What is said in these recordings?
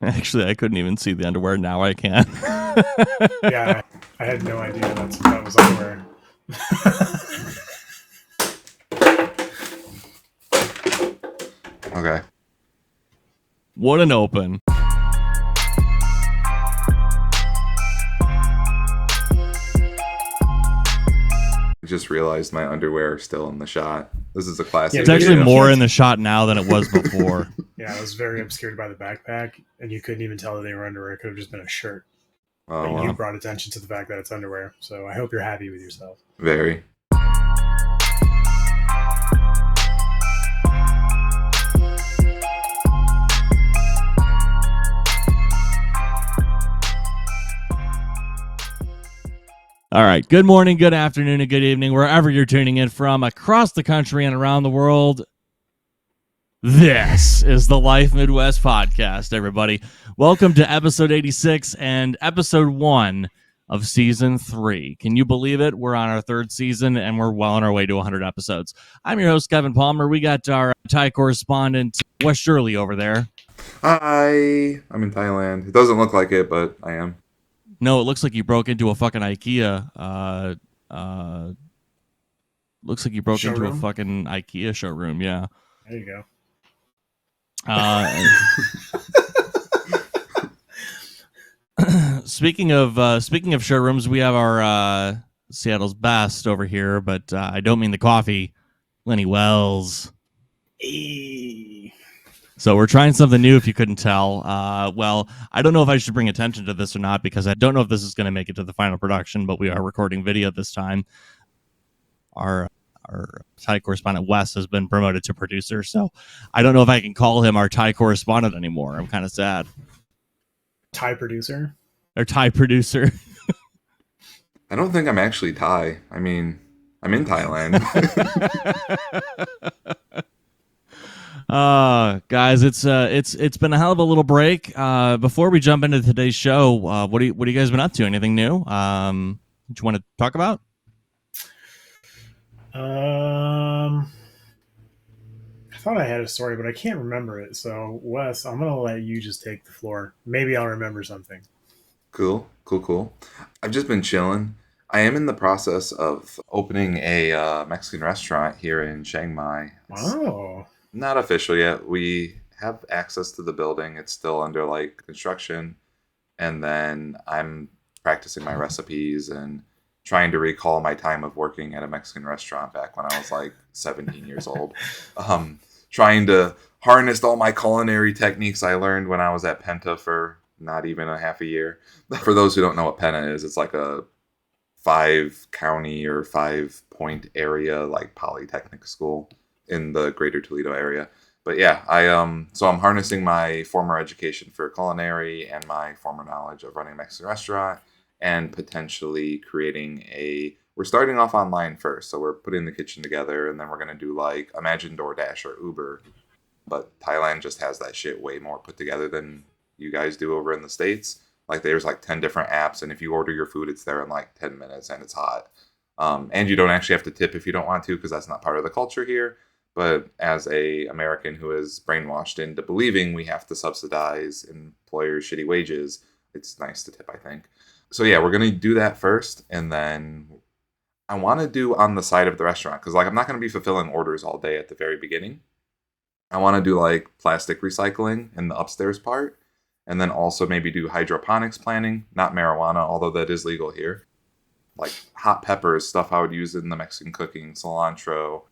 Actually, I couldn't even see the underwear. Now I can. Yeah, I had no idea that was underwear. Okay. What an open. I just realized my underwear are still in the shot. This is a classic. It's actually video. more in the shot now than it was before. Yeah, it was very obscured by the backpack, and you couldn't even tell that they were underwear. It could have just been a shirt. Oh, But well. you brought attention to the fact that it's underwear, so I hope you're happy with yourself. Very. All right. Good morning, good afternoon, and good evening, wherever you're tuning in from across the country and around the world. This is the Life Midwest podcast, everybody. Welcome to episode 86 and episode 1 of season 3. Can you believe it? We're on our 3rd season and we're well on our way to 100 episodes. I'm your host, Kevin Palmer. We got our Thai correspondent, Wes Shirley, over there. Hi. I'm in Thailand. It doesn't look like it, but I am. No, it looks like you broke into a fucking IKEA. Looks like you broke into a fucking IKEA showroom. Yeah. There you go. Speaking of showrooms, we have our Seattle's best over here, but I don't mean the coffee, Lenny Wells. Hey. So we're trying something new, if you couldn't tell. Well, I don't know if I should bring attention to this or not, because I don't know if this is going to make it to the final production, but we are recording video this time. Our Thai correspondent, Wes, has been promoted to producer, so I don't know if I can call him our Thai correspondent anymore. I'm kind of sad. Thai producer? Or Thai producer. I don't think I'm actually Thai. I mean, I'm in Thailand. Guys, it's been a hell of a little break. Before we jump into today's show, what have you guys been up to? Anything new? That you want to talk about? I thought I had a story, but I can't remember it. So, Wes, I'm gonna let you just take the floor. Maybe I'll remember something. Cool. I've just been chilling. I am in the process of opening a Mexican restaurant here in Chiang Mai. Wow. Not official yet. We have access to the building. It's still under construction. And then I'm practicing my recipes and trying to recall my time of working at a Mexican restaurant back when I was 17 years old. Trying to harness all my culinary techniques I learned when I was at Penta for not even a half a year. For those who don't know what Penta is, it's like a 5-county or 5-point area, polytechnic school in the greater Toledo area. But yeah, so I'm harnessing my former education for culinary and my former knowledge of running a Mexican restaurant and potentially we're starting off online first. So we're putting the kitchen together and then we're going to do imagine DoorDash or Uber. But Thailand just has that shit way more put together than you guys do over in the States. There's 10 different apps, and if you order your food, it's there in 10 minutes and it's hot. And you don't actually have to tip if you don't want to, because that's not part of the culture here. But as a American who is brainwashed into believing we have to subsidize employers' shitty wages, it's nice to tip, I think. So yeah, we're going to do that first, and then I want to do on the side of the restaurant, because I'm not going to be fulfilling orders all day at the very beginning. I want to do plastic recycling in the upstairs part, and then also maybe do hydroponics planting, not marijuana, although that is legal here. Hot peppers, stuff I would use in the Mexican cooking, cilantro,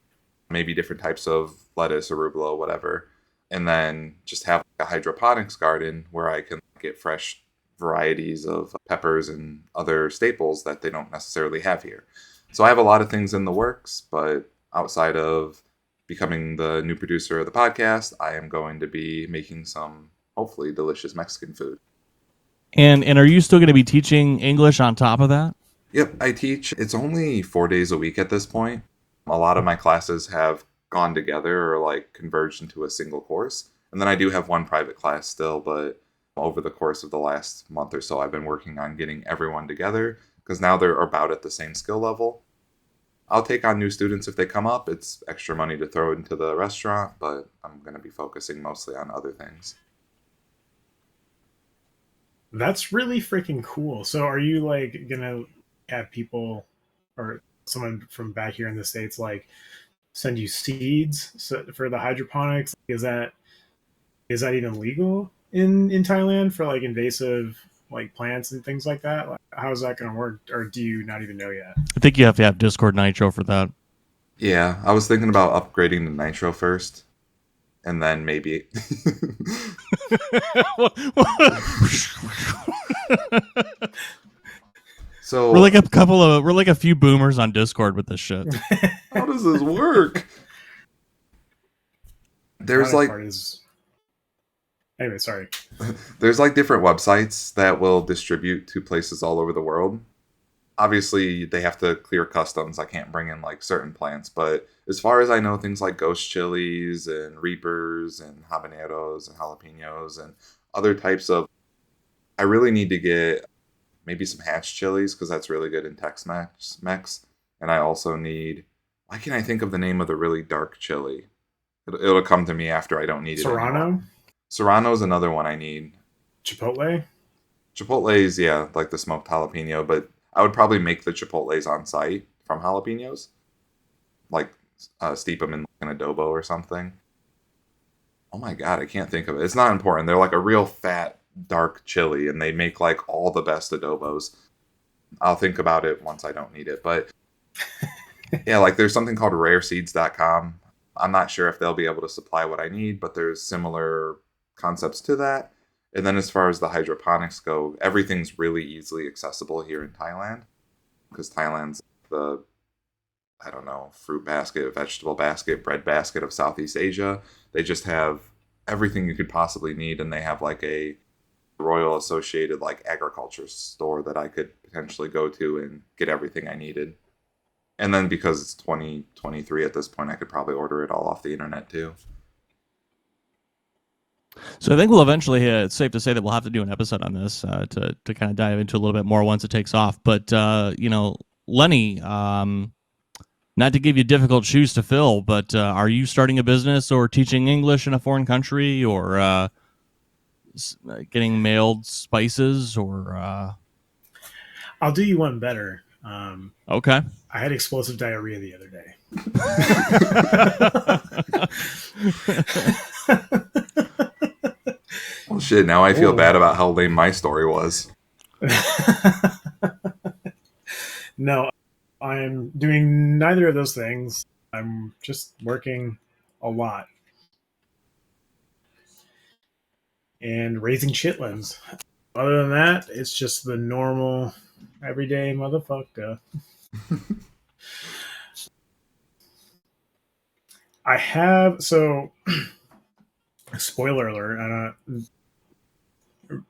maybe different types of lettuce, arugula, whatever. And then just have a hydroponics garden where I can get fresh varieties of peppers and other staples that they don't necessarily have here. So I have a lot of things in the works, but outside of becoming the new producer of the podcast, I am going to be making some hopefully delicious Mexican food. And are you still going to be teaching English on top of that? Yep, I teach. It's only 4 days a week at this point. A lot of my classes have gone together or converged into a single course. And then I do have one private class still, but over the course of the last month or so, I've been working on getting everyone together because now they're about at the same skill level. I'll take on new students if they come up. It's extra money to throw into the restaurant, but I'm going to be focusing mostly on other things. That's really freaking cool. So are you like gonna have people or someone from back here in the States like send you seeds for the hydroponics? Is that even legal in Thailand for like invasive like plants and things like that? Like, how's that gonna work? Or do you not even know yet? I think you have to have Discord Nitro for that. Yeah, I was thinking about upgrading to Nitro first, and then maybe. So we're like a few boomers on Discord with this shit. how does this work? There's like Part is anyway. Sorry. there's like different websites that will distribute to places all over the world. Obviously, they have to clear customs. I can't bring in like certain plants, but as far as I know, things like ghost chilies and reapers and habaneros and jalapenos and other types of. I really need to get maybe some hatch chilies because that's really good in Tex-Mex. And I also need. Why can't I think of the name of the really dark chili? It'll come to me after I don't need it Serrano, anymore. Serrano's another one I need. Chipotle. Chipotle's, yeah, like the smoked jalapeno, but I would probably make the chipotles on site from jalapenos, like steep them in an adobo or something. Oh my god, I can't think of it. It's not important. They're like a real fat, dark chili, and they make like all the best adobos. I'll think about it once I don't need it, but yeah, like there's something called rareseeds.com. I'm not sure if they'll be able to supply what I need, but there's similar concepts to that. And then as far as the hydroponics go, everything's really easily accessible here in Thailand because Thailand's the, I don't know, fruit basket, vegetable basket, bread basket of Southeast Asia. They just have everything you could possibly need, and they have like a Royal Associated like agriculture store that I could potentially go to and get everything I needed. And then because it's 2023 at this point, I could probably order it all off the internet too. So I think we'll eventually. It's safe to say that we'll have to do an episode on this to kind of dive into a little bit more once it takes off. But Lenny, not to give you difficult shoes to fill, but are you starting a business or teaching English in a foreign country or getting mailed spices or? I'll do you one better. Okay. I had explosive diarrhea the other day. Well, shit, now I feel bad about how lame my story was. No, I'm doing neither of those things. I'm just working a lot and raising chitlins. Other than that, it's just the normal, everyday motherfucker. I have, so, spoiler alert,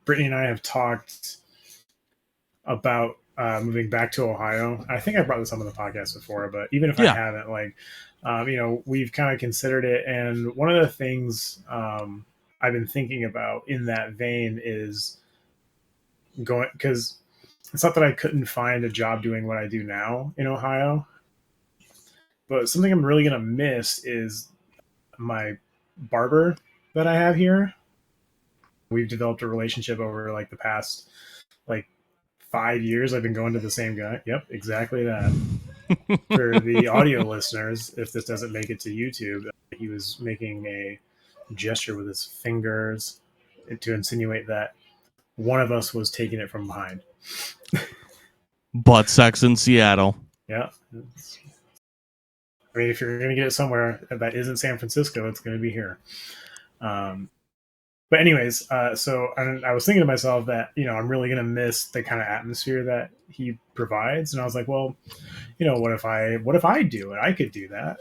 Brittany and I have talked about moving back to Ohio. I think I brought this up on the podcast before, but even if I haven't, like, we've kind of considered it. And one of the things I've been thinking about in that vein is going, because it's not that I couldn't find a job doing what I do now in Ohio, but something I'm really going to miss is my barber that I have here. We've developed a relationship over like the past like 5 years. I've been going to the same guy. Yep, exactly that. For the audio listeners, if this doesn't make it to YouTube, he was making a gesture with his fingers to insinuate that one of us was taking it from behind. Butt sex in Seattle. Yeah. I mean, if you're going to get it somewhere that isn't San Francisco, it's going to be here. But anyways, so I was thinking to myself that, I'm really going to miss the kind of atmosphere that he provides. And I was like, well, what if I do it? I could do that.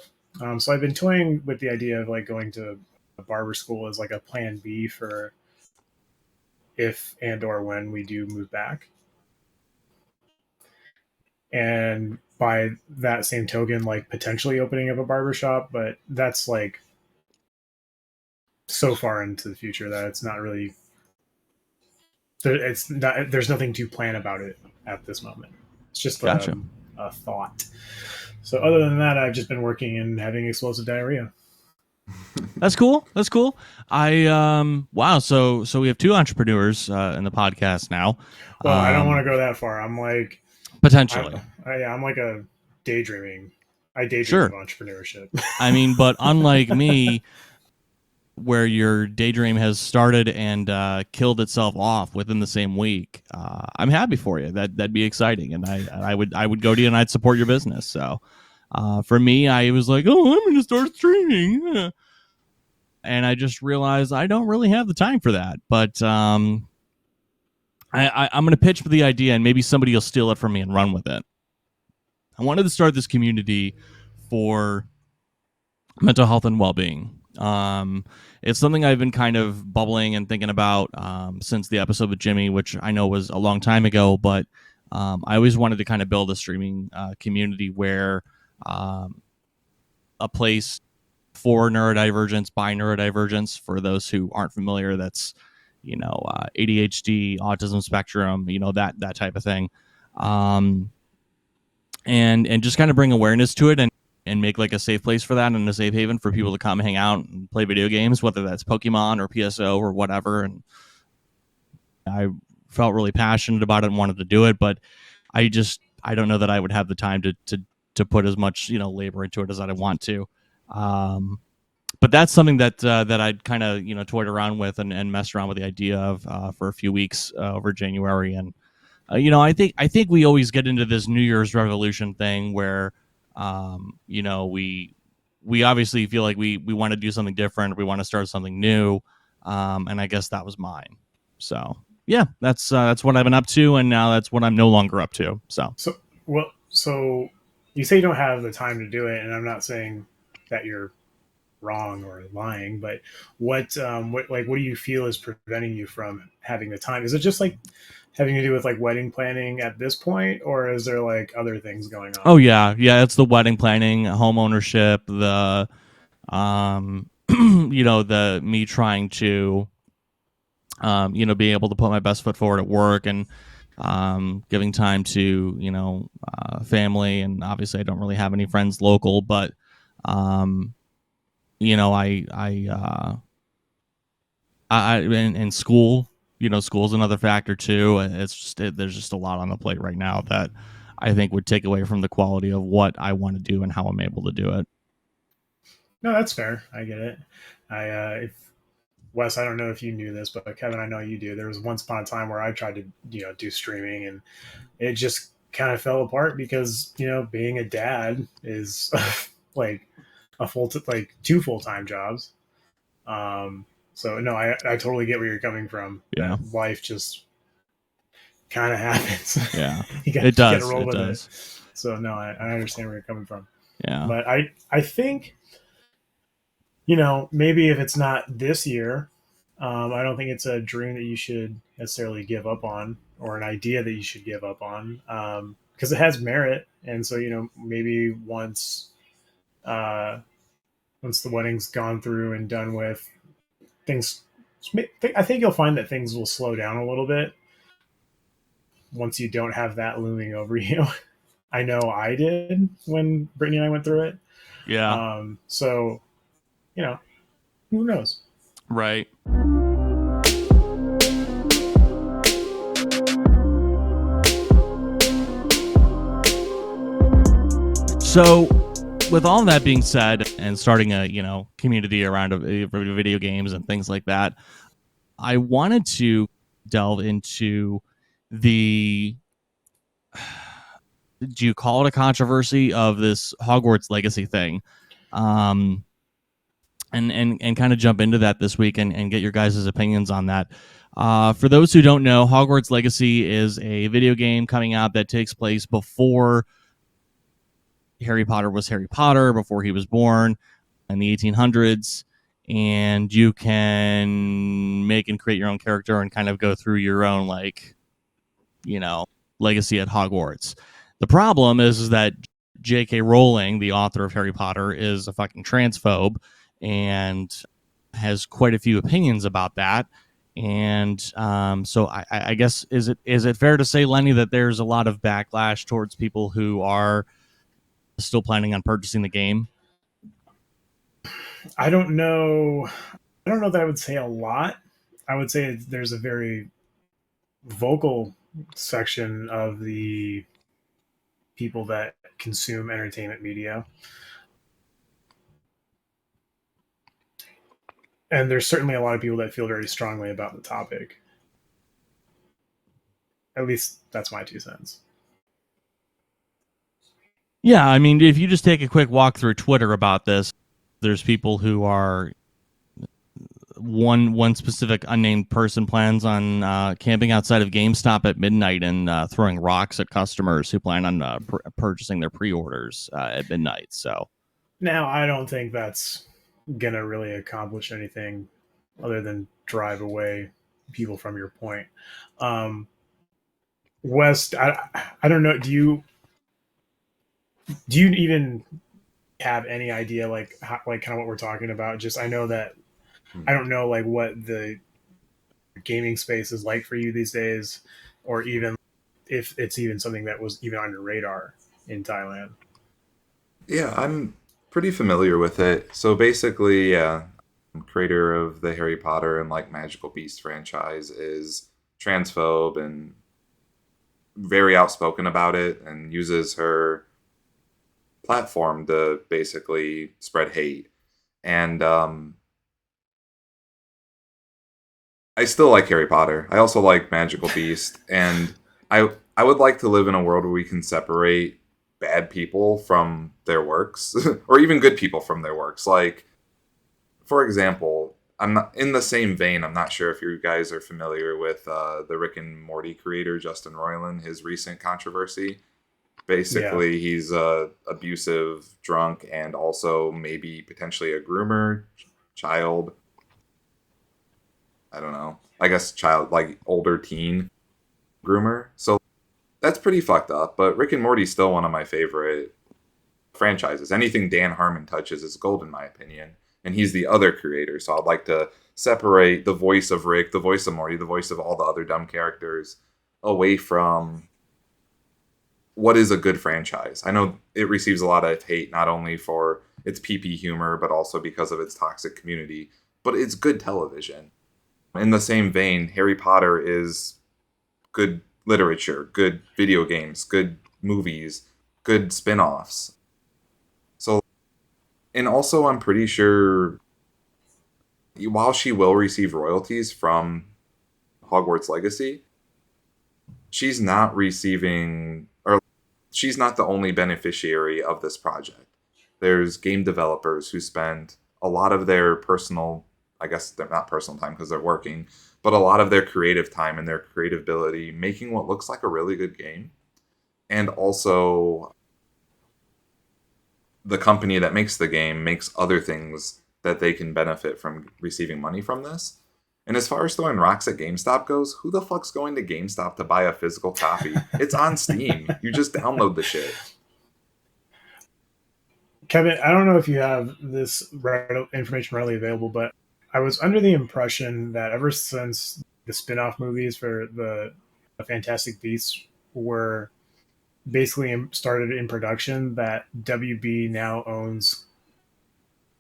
So I've been toying with the idea of like going to a barber school as like a plan B for if and or when we do move back. And by that same token, like potentially opening up a barbershop, but that's like so far into the future that it's not really, there's nothing to plan about it at this moment. It's just a thought. So other than that, I've just been working and having explosive diarrhea. That's cool. That's cool. Wow. So we have two entrepreneurs in the podcast now. Well, I don't want to go that far. I'm Potentially. I'm like a daydreaming. I daydream Sure. of entrepreneurship. I mean, but unlike me, where your daydream has started and killed itself off within the same week, I'm happy for you. That'd be exciting, and I would go to you and I'd support your business. So for me, I was like, oh, I'm going to start streaming, and I just realized I don't really have the time for that. But I'm going to pitch for the idea, and maybe somebody will steal it from me and run with it. I wanted to start this community for mental health and well-being. It's something I've been kind of bubbling and thinking about since the episode with Jimmy, which I know was a long time ago, but I always wanted to kind of build a streaming community where a place for neurodivergence, by neurodivergence, for those who aren't familiar, that's ADHD, autism spectrum, that type of thing, and just kind of bring awareness to it and make like a safe place for that and a safe haven for people to come hang out and play video games, whether that's Pokemon or PSO or whatever. And I felt really passionate about it and wanted to do it, but I don't know that I would have the time to put as much labor into it as I want to. But that's something that I'd kind of toyed around with and messed around with the idea of for a few weeks over January. And I think we always get into this New Year's resolution thing where we obviously feel like we want to do something different, we want to start something new, and I guess that was mine. So yeah, that's what I've been up to, and now that's what I'm no longer up to. So you say you don't have the time to do it, and I'm not saying that you're wrong or lying, but what do you feel is preventing you from having the time? Is it just like having to do with like wedding planning at this point, or is there like other things going on? Oh yeah, it's the wedding planning, home ownership, the the me trying to be able to put my best foot forward at work, and giving time to family. And obviously I don't really have any friends local, but I in school, school's another factor too. It's just there's just a lot on the plate right now that I think would take away from the quality of what I want to do and how I'm able to do it. No, that's fair. I get it. Wes, I don't know if you knew this, but Kevin, I know you do. There was once upon a time where I tried to do streaming, and it just kind of fell apart because being a dad is like two full-time jobs. So no, I totally get where you're coming from. Yeah, life just kind of happens. Yeah, it does. It does. So no, I understand where you're coming from. Yeah, but I think maybe if it's not this year, I don't think it's a dream that you should necessarily give up on, or an idea that you should give up on, because it has merit. And so maybe once the wedding's gone through and done with, I think you'll find that things will slow down a little bit once you don't have that looming over you. I know I did when Brittany and I went through it. Yeah. So, who knows? Right. So, with all that being said, and starting a community around video games and things like that, I wanted to delve into the, do you call it a controversy, of this Hogwarts Legacy thing, and kind of jump into that this week and get your guys' opinions on that. For those who don't know, Hogwarts Legacy is a video game coming out that takes place before Harry Potter was Harry Potter, before he was born in the 1800s, and you can make and create your own character and kind of go through your own legacy at Hogwarts. The problem is that J.K. Rowling, the author of Harry Potter, is a fucking transphobe and has quite a few opinions about that. And so I guess is it fair to say, Lenny, that there's a lot of backlash towards people who are still planning on purchasing the game? I don't know. I don't know that I would say a lot. I would say there's a very vocal section of the people that consume entertainment media. And there's certainly a lot of people that feel very strongly about the topic. At least that's my 2 cents. Yeah, I mean, if you just take a quick walk through Twitter about this, there's people who are one specific unnamed person plans on camping outside of GameStop at midnight and throwing rocks at customers who plan on purchasing their pre-orders at midnight. So now, I don't think that's gonna really accomplish anything other than drive away people from your point. Um, West, I don't know. Do you even have any idea like like kind of what we're talking about? Just I know that Hmm. I don't know like what the gaming space is like for you these days, or even if it's even something that was even on your radar in Thailand. Yeah, I'm pretty familiar with it. So basically, yeah, creator of the Harry Potter and like Magical Beast franchise is transphobe and very outspoken about it and uses her platform to basically spread hate. And I still like Harry Potter. I also like Magical Beast, and I would like to live in a world where we can separate bad people from their works, or even good people from their works. Like, for example, I'm not in the same vein. I'm not sure if you guys are familiar with the Rick and Morty creator Justin Roiland. His recent controversy. Yeah, Basically, he's a abusive drunk and also maybe potentially a groomer, child. I don't know. I guess child, like older teen groomer. So that's pretty fucked up. But Rick and Morty's still one of my favorite franchises. Anything Dan Harmon touches is gold, in my opinion. And he's the other creator. So I'd like to separate the voice of Rick, the voice of Morty, the voice of all the other dumb characters away from what is a good franchise. I know it receives a lot of hate, not only for its PP humor, but also because of its toxic community. But it's good television. In the same vein, Harry Potter is good literature, good video games, good movies, good spin-offs. So, and also I'm pretty sure while she will receive royalties from Hogwarts Legacy, she's not receiving or she's not the only beneficiary of this project. There's game developers who spend a lot of their personal, I guess they're not personal time because they're working, but a lot of their creative time and their creative ability making what looks like a really good game. And also, the company that makes the game makes other things that they can benefit from receiving money from this. And as far as throwing rocks at GameStop goes, who the fuck's going to GameStop to buy a physical copy? It's on Steam. You just download the shit. Kevin, I don't know if you have this information readily available, but I was under the impression that ever since the spin-off movies for the Fantastic Beasts were basically started in production, that WB now owns.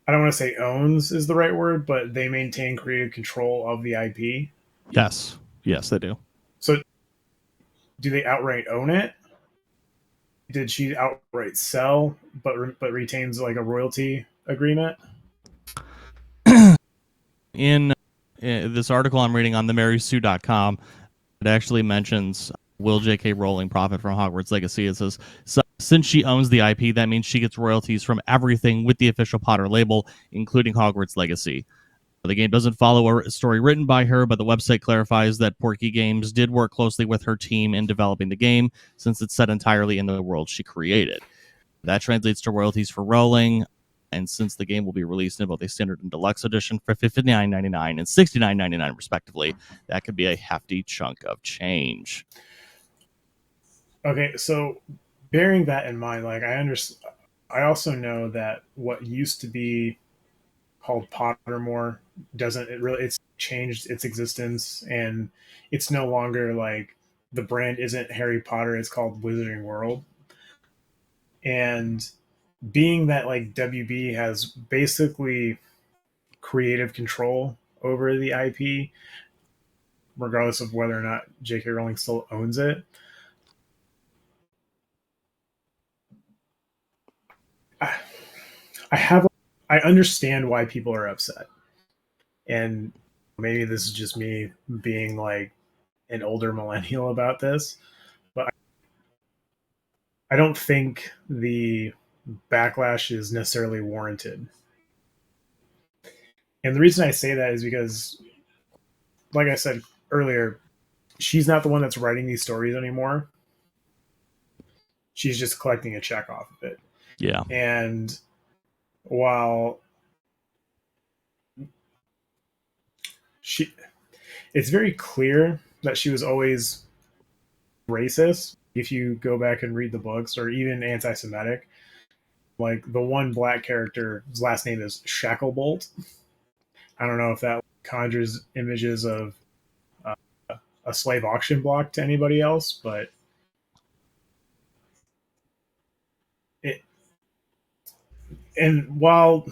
I don't want to say owns is the right word, but they maintain creative control of the IP. yes, they do. So, do they outright own it? Did she outright sell, but retains like a royalty agreement? In this article I'm reading on themarysue.com, it actually mentions will J.K. Rowling profit from Hogwarts Legacy. It says, so, since she owns the IP, that means she gets royalties from everything with the official Potter label, including Hogwarts Legacy. The game doesn't follow a story written by her, but the website clarifies that Porky Games did work closely with her team in developing the game, since it's set entirely in the world she created. That translates to royalties for Rowling, and since the game will be released in both a standard and deluxe edition for $59.99 and $69.99 respectively, that could be a hefty chunk of change. Okay, so bearing that in mind, like I understand, I also know that what used to be called Pottermore doesn't it really it's changed its existence, and it's no longer like the brand isn't Harry Potter, it's called Wizarding World. And being that like WB has basically creative control over the IP, regardless of whether or not J.K. Rowling still owns it. I understand why people are upset, and maybe this is just me being like an older millennial about this, but I don't think the backlash is necessarily warranted. And the reason I say that is because, like I said earlier, she's not the one that's writing these stories anymore. She's just collecting a check off of it. Yeah. And while it's very clear that she was always racist if you go back and read the books, or even anti-Semitic. Like the one black character, his last name is Shacklebolt. I don't know if that conjures images of uh, a slave auction block to anybody else, but it. And while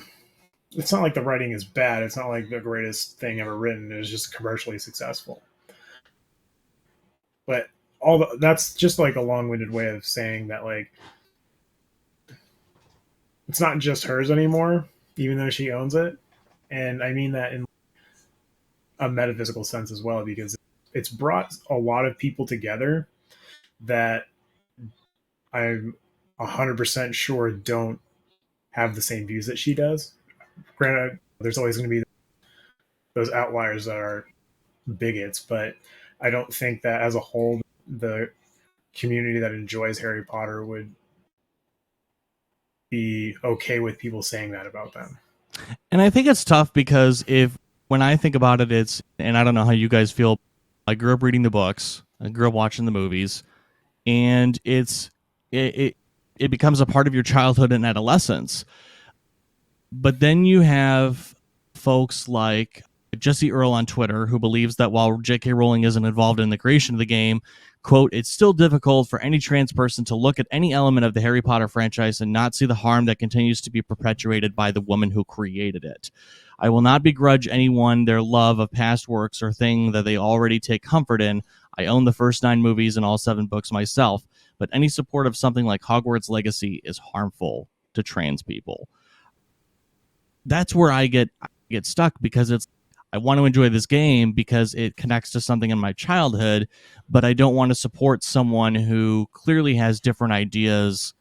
it's not like the writing is bad, it's not like the greatest thing ever written. It was just commercially successful. But that's just like a long-winded way of saying that, like, it's not just hers anymore, even though she owns it. And I mean that in a metaphysical sense as well, because it's brought a lot of people together that I'm 100% sure don't have the same views that she does. Granted, there's always going to be those outliers that are bigots, but I don't think that as a whole, the community that enjoys Harry Potter would be okay with people saying that about them. And I think it's tough because when I think about it, and I don't know how you guys feel, I grew up reading the books, I grew up watching the movies, and it becomes a part of your childhood and adolescence. But then you have folks like Jesse Earl on Twitter, who believes that while J.K. Rowling isn't involved in the creation of the game, quote, it's still difficult for any trans person to look at any element of the Harry Potter franchise and not see the harm that continues to be perpetuated by the woman who created it. I will not begrudge anyone their love of past works or thing that they already take comfort in. I own the first 9 movies and all 7 books myself, but any support of something like Hogwarts Legacy is harmful to trans people. That's where I get stuck, because I want to enjoy this game because it connects to something in my childhood, but I don't want to support someone who clearly has different ideas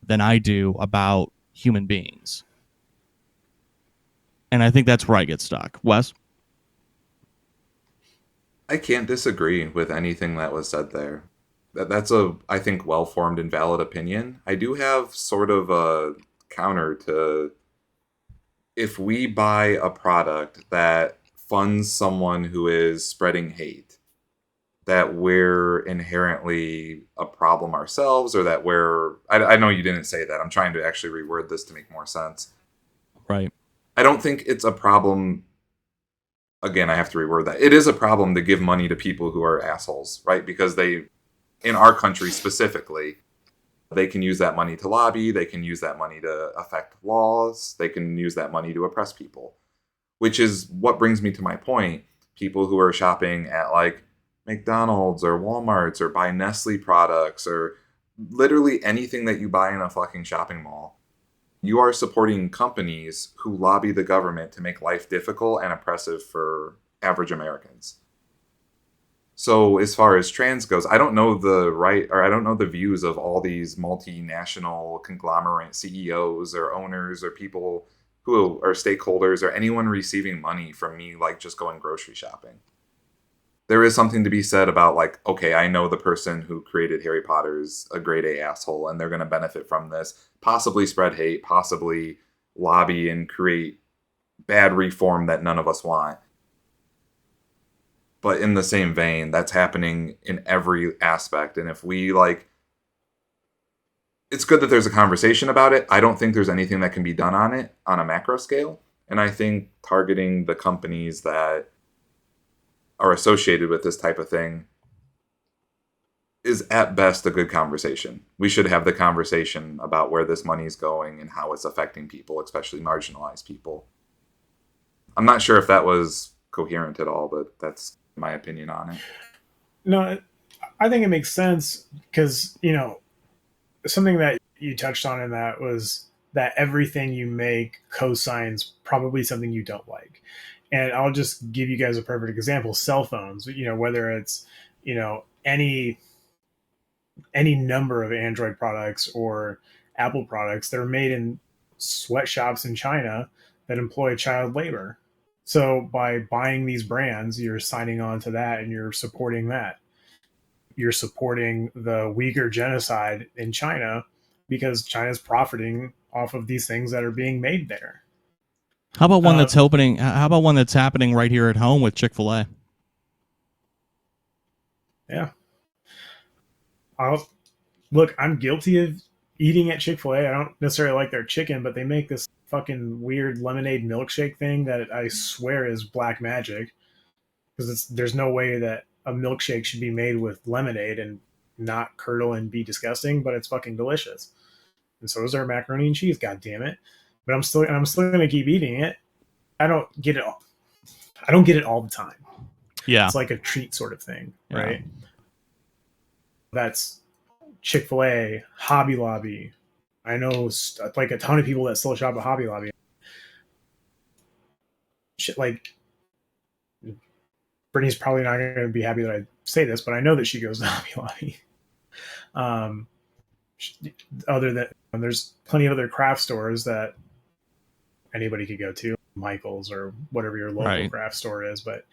than I do about human beings. And I think that's where I get stuck. Wes? I can't disagree with anything that was said there. That's a, I think, well-formed and valid opinion. I do have sort of a counter to, if we buy a product that funds someone who is spreading hate, that we're inherently a problem ourselves, or that I know you didn't say that. I'm trying to actually reword this to make more sense. Right. I don't think it's a problem. Again, I have to reword that. It is a problem to give money to people who are assholes, right? Because they, in our country specifically, they can use that money to lobby. They can use that money to affect laws. They can use that money to oppress people, which is what brings me to my point. People who are shopping at like McDonald's or Walmart's, or buy Nestle products, or literally anything that you buy in a fucking shopping mall, you are supporting companies who lobby the government to make life difficult and oppressive for average Americans. So as far as trans goes, I don't know the views of all these multinational conglomerate CEOs or owners or people who are stakeholders, or anyone receiving money from me, like just going grocery shopping. There is something to be said about, like, okay, I know the person who created Harry Potter's a grade A asshole, and they're going to benefit from this, possibly spread hate, possibly lobby and create bad reform that none of us want. But in the same vein, that's happening in every aspect. And if we, like, it's good that there's a conversation about it. I don't think there's anything that can be done on it on a macro scale. And I think targeting the companies that are associated with this type of thing is at best a good conversation. We should have the conversation about where this money is going and how it's affecting people, especially marginalized people. I'm not sure if that was coherent at all, but that's my opinion on it. No, I think it makes sense because, something that you touched on in that was that everything you make cosigns probably something you don't like. And I'll just give you guys a perfect example. Cell phones, whether it's, any number of Android products or Apple products that are made in sweatshops in China that employ child labor. So by buying these brands, you're signing on to that and you're supporting that. You're supporting the Uyghur genocide in China because China's profiting off of these things that are being made there. How about one that's opening? How about one that's happening right here at home with Chick-fil-A? Yeah. Look, I'm guilty of eating at Chick-fil-A. I don't necessarily like their chicken, but they make this fucking weird lemonade milkshake thing that I swear is black magic. Because there's no way that a milkshake should be made with lemonade and not curdle and be disgusting, but it's fucking delicious. And so is their macaroni and cheese, god damn it. But I'm still gonna keep eating it. I don't get it all. I don't get it all the time. Yeah. It's like a treat sort of thing, right? That's Chick-fil-A, Hobby Lobby. I know like a ton of people that still shop at Hobby Lobby. Shit, like Brittany's probably not going to be happy that I say this, but I know that she goes to Hobby Lobby. Other than there's plenty of other craft stores that anybody could go to, Michael's or whatever your local craft store is, but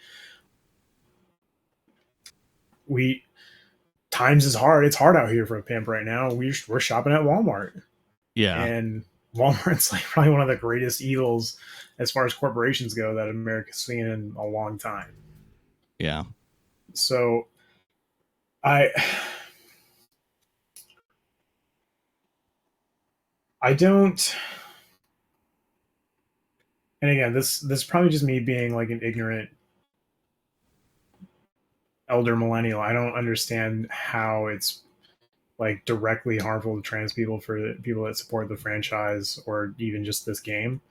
times is hard. It's hard out here for a pimp right now. We're shopping at Walmart. Yeah. And Walmart's like probably one of the greatest evils as far as corporations go that America's seen in a long time. Yeah. So I don't, and again, this is probably just me being like an ignorant elder millennial. I don't understand how it's like directly harmful to trans people for people that support the franchise or even just this game,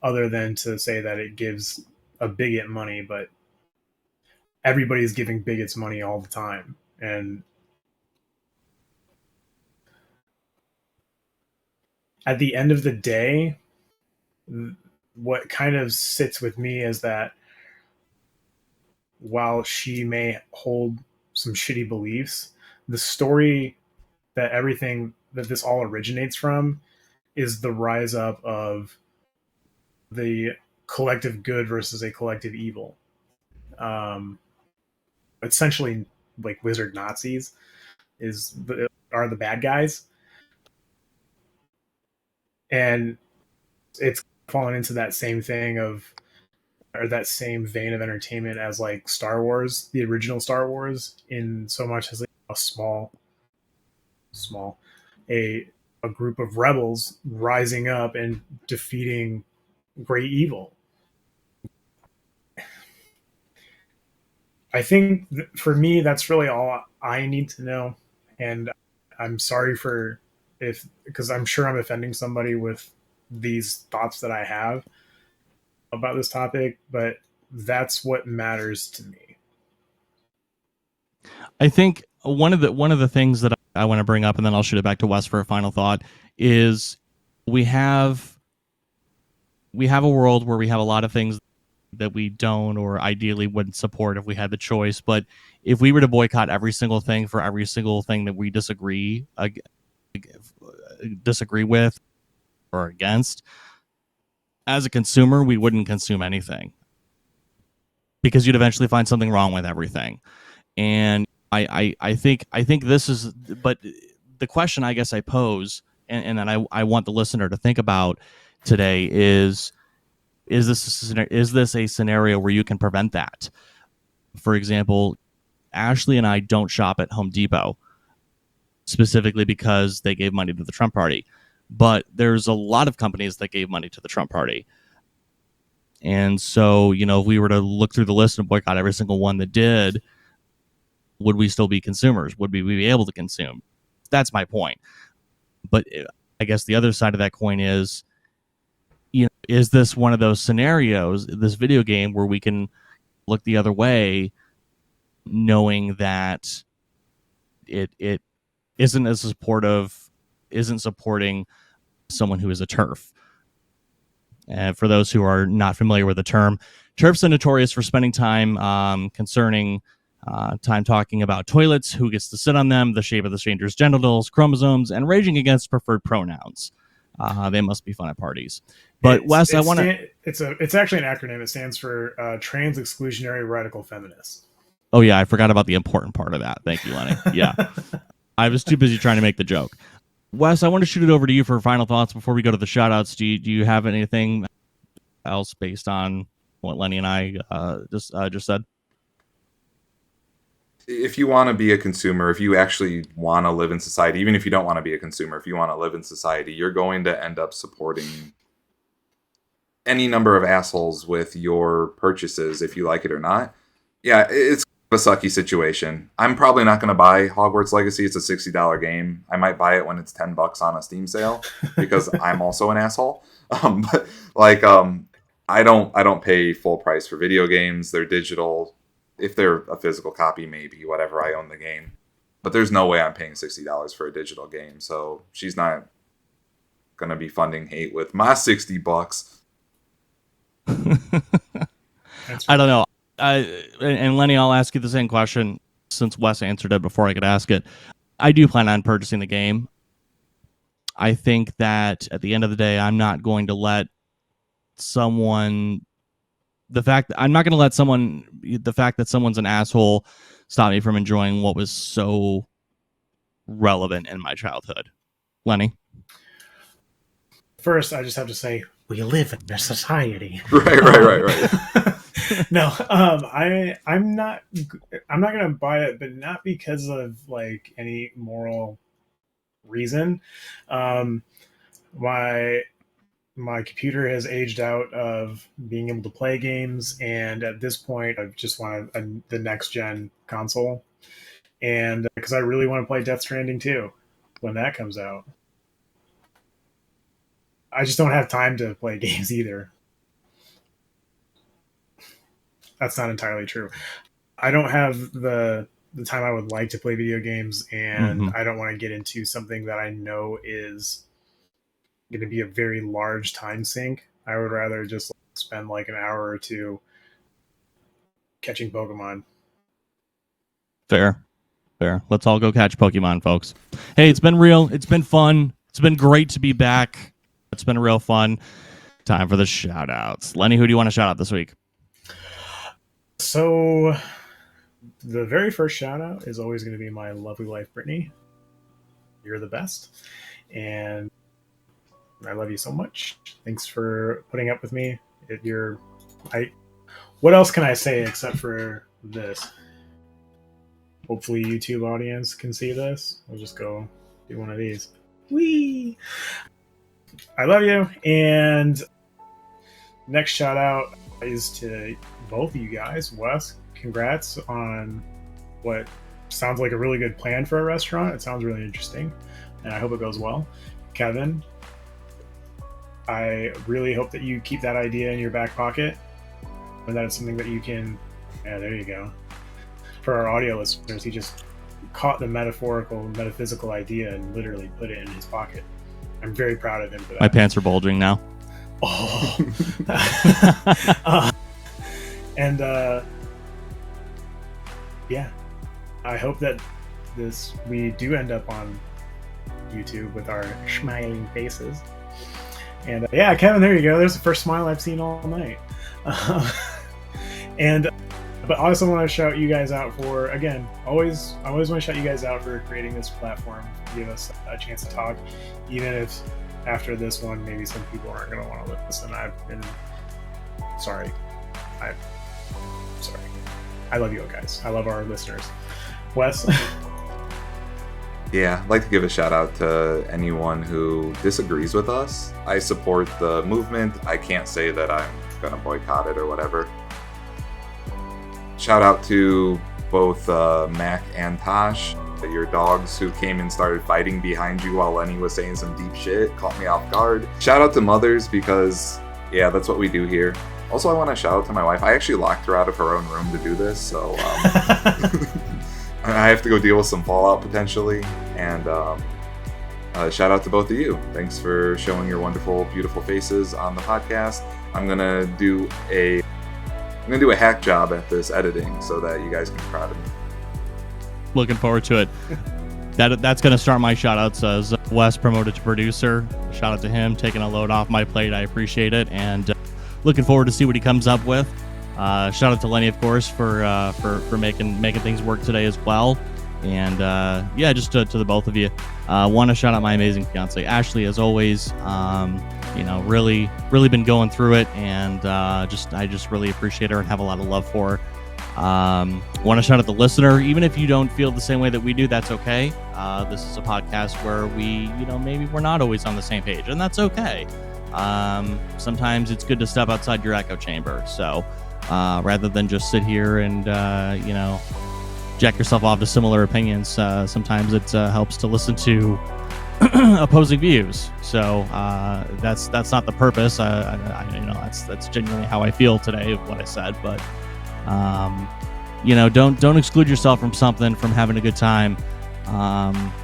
other than to say that it gives a bigot money, but everybody's giving bigots money all the time. And at the end of the day, what kind of sits with me is that while she may hold some shitty beliefs, the story that everything that this all originates from is the rise up of the collective good versus a collective evil. Essentially, like wizard Nazis are the bad guys, and it's fallen into that same thing of, or that same vein of entertainment as like Star Wars, the original Star Wars, in so much as like a small a group of rebels rising up and defeating great evil. I think for me, that's really all I need to know. And I'm sorry because I'm sure I'm offending somebody with these thoughts that I have about this topic, but that's what matters to me. I think one of the things that I want to bring up, and then I'll shoot it back to Wes for a final thought, is we have a world where we have a lot of things that we don't or ideally wouldn't support if we had the choice. But if we were to boycott every single thing for every single thing that we disagree with or against, as a consumer, we wouldn't consume anything because you'd eventually find something wrong with everything. And I think this is, but the question I guess I pose, and then I want the listener to think about today is this a scenario where you can prevent that? For example, Ashley and I don't shop at Home Depot specifically because they gave money to the Trump party, but there's a lot of companies that gave money to the Trump party. And so, if we were to look through the list and boycott every single one that did, would we still be consumers? Would we be able to consume? That's my point. But I guess the other side of that coin is, is this one of those scenarios, this video game, where we can look the other way, knowing that it isn't as supportive, isn't supporting someone who is a TERF. And for those who are not familiar with the term, TERFs are notorious for spending time concerning time talking about toilets, who gets to sit on them, the shape of the stranger's genitals, chromosomes, and raging against preferred pronouns. They must be fun at parties. But Wes, I want to. It's actually an acronym. It stands for Trans Exclusionary Radical Feminists. Oh yeah, I forgot about the important part of that. Thank you, Lenny. Yeah, I was too busy trying to make the joke. Wes, I want to shoot it over to you for final thoughts before we go to the shoutouts. Do you have anything else based on what Lenny and I just said? If you want to be a consumer, if you actually want to live in society, even if you don't want to be a consumer, if you want to live in society, you're going to end up supporting any number of assholes with your purchases, if you like it or not. Yeah, it's a sucky situation. I'm probably not going to buy Hogwarts Legacy. It's a $60 game. I might buy it when it's $10 on a Steam sale because I'm also an asshole. But like, I don't pay full price for video games. They're digital. If they're a physical copy, maybe, whatever, I own the game. But there's no way I'm paying $60 for a digital game. So she's not going to be funding hate with my $60. I don't know. And Lenny, I'll ask you the same question since Wes answered it before I could ask it. I do plan on purchasing the game. I think that at the end of the day, I'm not going to let someone... The fact that someone's an asshole stop me from enjoying what was so relevant in my childhood. Lenny? First, I just have to say, we live in a society. Right. No, I'm not going to buy it, but not because of like any moral reason. My computer has aged out of being able to play games, and at this point, I just want the next gen console, and because I really want to play Death Stranding 2 when that comes out. I just don't have time to play games either. That's not entirely true. I don't have the time I would like to play video games, and I don't want to get into something that I know is going to be a very large time sink. I would rather just spend like an hour or two catching Pokemon. Fair. Let's all go catch Pokemon, folks. Hey, it's been real. It's been fun. It's been great to be back. It's been real fun. Time for the shout outs. Lenny, who do you want to shout out this week? So the very first shout out is always going to be my lovely wife, Brittany. You're the best. And I love you so much. Thanks for putting up with me. What else can I say except for this? Hopefully YouTube audience can see this. We'll just go do one of these. Whee! I love you. And next shout out is to both of you guys. Wes, congrats on what sounds like a really good plan for a restaurant. It sounds really interesting, and I hope it goes well. Kevin, I really hope that you keep that idea in your back pocket, and that it's something that you can... Yeah, there you go. For our audio listeners, he just caught the metaphysical idea and literally put it in his pocket. I'm very proud of him for that. My pants are bulging now. Oh. Yeah, I hope that we do end up on YouTube with our smiling faces. And yeah, Kevin, there you go. There's the first smile I've seen all night. But I also want to shout you guys out for, again, I always want to shout you guys out for creating this platform, give us a chance to talk, even if after this one, maybe some people aren't going to want to listen. Sorry. I love you all guys. I love our listeners. Wes? Yeah, I'd like to give a shout out to anyone who disagrees with us. I support the movement. I can't say that I'm going to boycott it or whatever. Shout out to both Mac and Tosh, your dogs who came and started fighting behind you while Lenny was saying some deep shit. Caught me off guard. Shout out to mothers, because yeah, that's what we do here. Also, I want to shout out to my wife. I actually locked her out of her own room to do this, so I have to go deal with some fallout potentially. And shout out to both of you. Thanks for showing your wonderful, beautiful faces on the podcast. I'm gonna do a hack job at this editing so that you guys can be proud of me. Looking forward to it. That's going to start my shout outs as Wes promoted to producer. Shout out to him, taking a load off my plate. I appreciate it. And looking forward to see what he comes up with. Shout out to Lenny, of course, for making things work today as well. And yeah, just to the both of you. Want to shout out my amazing fiance, Ashley, as always. Really been going through it, and I just really appreciate her and have a lot of love for her. Want to shout out the listener. Even if you don't feel the same way that we do, that's okay. This is a podcast where we, maybe we're not always on the same page, and that's okay. Sometimes it's good to step outside your echo chamber. So rather than just sit here and, jack yourself off to similar opinions, sometimes it helps to listen to opposing views. So that's not the purpose. That's genuinely how I feel today of what I said, but don't exclude yourself from something, from having a good time,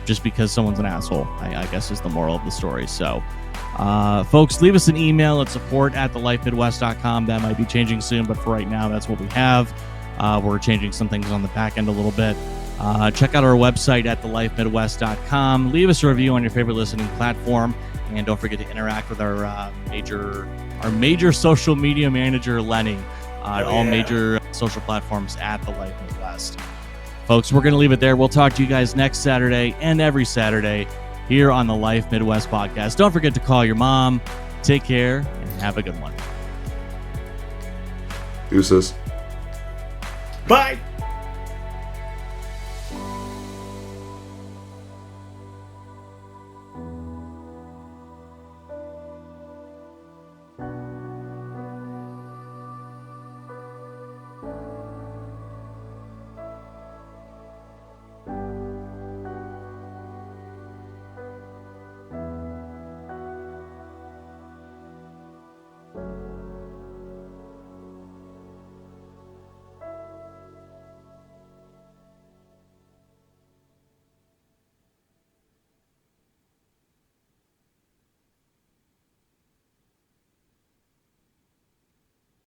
just because someone's an asshole, I guess is the moral of the story. So folks, leave us an email at support@thelifemidwest.com. That might be changing soon, but for right now, that's what we have. We're changing some things on the back end a little bit. Check out our website at thelifemidwest.com. Leave us a review on your favorite listening platform, and don't forget to interact with our major social media manager, Lenny, all major social platforms at The Life Midwest. Folks, we're going to leave it there. We'll talk to you guys next Saturday and every Saturday here on the Life Midwest podcast. Don't forget to call your mom. Take care and have a good one. Deuces. Bye.